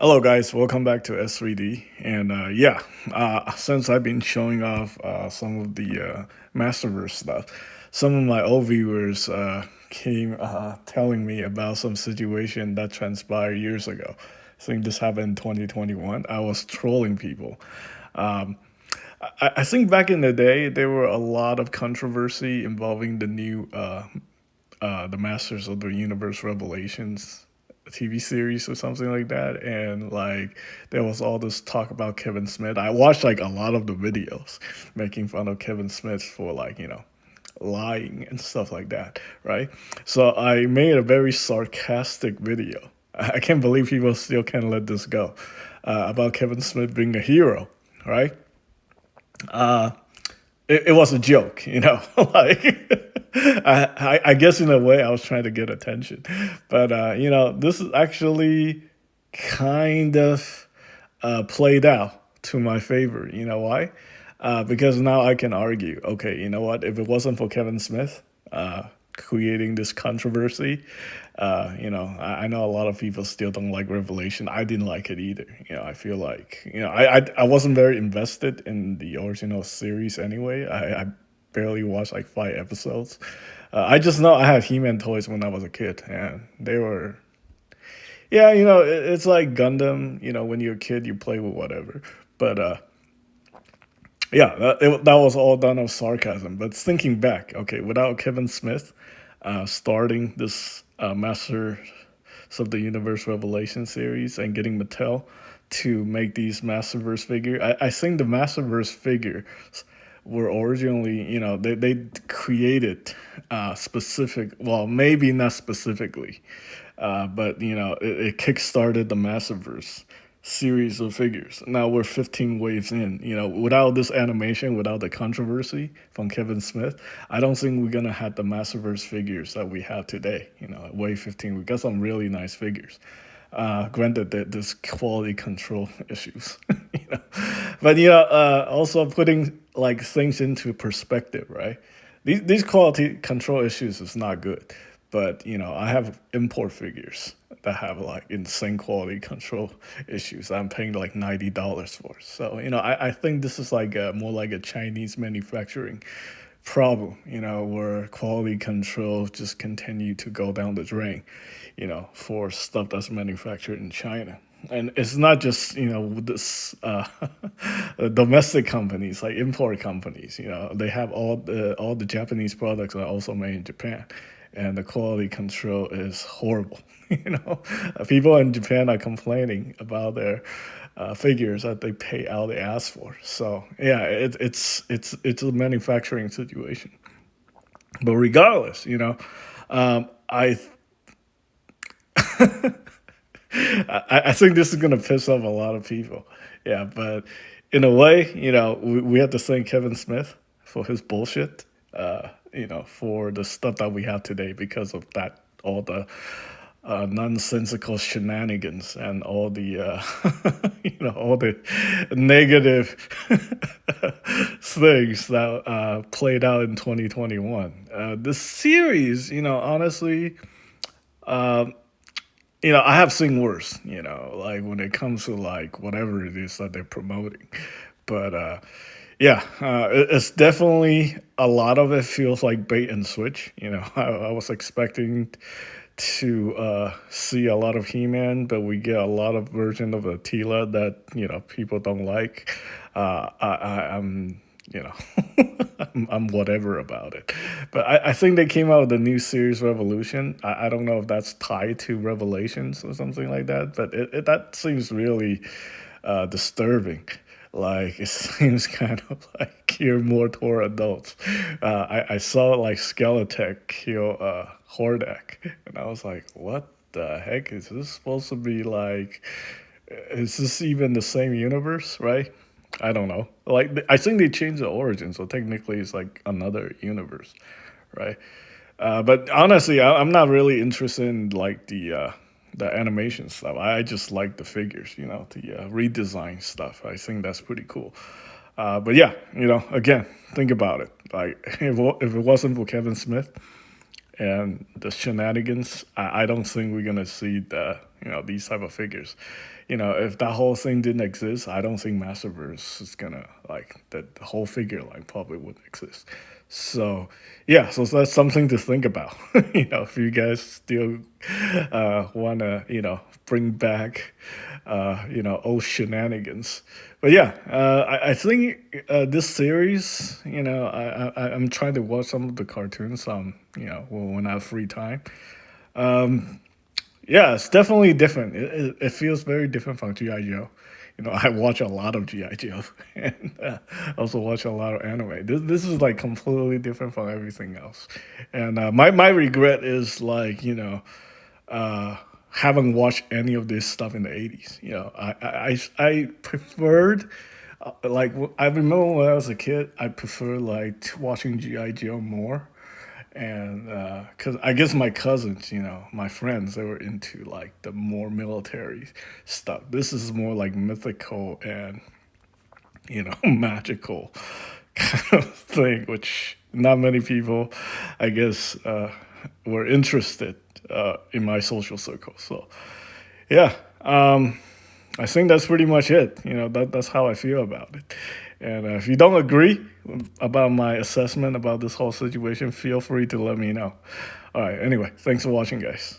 Hello, guys. Welcome back to S3D. And since I've been showing off some of the Masterverse stuff, some of my old viewers came telling me about some situation that transpired years ago. I think this happened in 2021. I was trolling people. Um, I think back in the day, there were a lot of controversy involving the new the Masters of the Universe Revelations TV series or something like that, and like there was all this talk about Kevin Smith. I watched like a lot of the videos making fun of Kevin Smith for lying and stuff like that, right? So I made a very sarcastic video. I can't believe people still can't let this go about Kevin Smith being a hero, right? Uh, it was a joke, like I guess in a way I was trying to get attention, but this is actually kind of played out to my favor. You know why? Because now I can argue. Okay, you know what? If it wasn't for Kevin Smith creating this controversy, I know a lot of people still don't like Revelation. I didn't like it either. I feel like I wasn't very invested in the original series anyway. I barely watched like 5 episodes. I just know I had He-Man toys when I was a kid, and they were yeah, it's like Gundam. When you're a kid, you play with whatever. But yeah, that was all done of sarcasm. But thinking back, okay, without Kevin Smith starting this Masters of the Universe Revelation series and getting Mattel to make these Masterverse figure, I think the Masterverse figures were originally, they created specific, well, maybe not specifically, but it kickstarted the Masterverse series of figures. Now we're 15 waves in. Without this animation, without the controversy from Kevin Smith, I don't think we're gonna have the Masterverse figures that we have today. At wave 15, we got some really nice figures. Granted that there's quality control issues, but also putting like things into perspective, right? These quality control issues is not good, but I have import figures that have like insane quality control issues. I'm paying like $90 for. So I think this is like more like a Chinese manufacturing problem, where quality control just continue to go down the drain, for stuff that's manufactured in China. And it's not just this domestic companies, like import companies. They have all the Japanese products are also made in Japan, and the quality control is horrible. People in Japan are complaining about their figures that they pay out the ass for. So yeah, it's a manufacturing situation. But regardless, I I think this is gonna piss off a lot of people. Yeah, but in a way, we have to thank Kevin Smith for his bullshit. For the stuff that we have today because of that, all the nonsensical shenanigans and all the all the negative things that played out in 2021. The series, honestly, uh, I have seen worse, like when it comes to like whatever it is that they're promoting. But yeah, it's definitely a lot of it feels like bait and switch. I was expecting to see a lot of He-Man, but we get a lot of version of Attila that people don't like. I'm I'm whatever about it. But I think they came out with the new series Revolution. I don't know if that's tied to Revelations or something like that, but that seems really disturbing. Like it seems kind of like you're more toward adults. I saw like Skeletech kill Hordak, and I was like, what the heck is this supposed to be like? Is this even the same universe, right? I don't know. Like I think they changed the origin, so technically it's like another universe, right? But honestly, I'm not really interested in like the animation stuff. I just like the figures, the redesign stuff. I think that's pretty cool. But yeah, again, think about it. Like if it wasn't for Kevin Smith and the shenanigans, I don't think we're gonna see these type of figures. If that whole thing didn't exist, I don't think Masterverse is gonna like that. The whole figure line probably wouldn't exist. So yeah, so that's something to think about. If you guys still wanna bring back old shenanigans. But yeah, I think this series, I'm trying to watch some of the cartoons. When I have free time. Yeah, it's definitely different. It feels very different from GI Joe. I watch a lot of GI Joe, and also watch a lot of anime. This is like completely different from everything else. And my regret is like haven't watched any of this stuff in the 80s. I preferred I remember when I was a kid, I preferred like watching GI Joe more, and because I guess my cousins, my friends, they were into like the more military stuff. This is more like mythical and magical kind of thing, which not many people, I guess, were interested in my social circle. So yeah, I think that's pretty much it. That's how I feel about it. And if you don't agree about my assessment about this whole situation, feel free to let me know. All right. Anyway, thanks for watching, guys.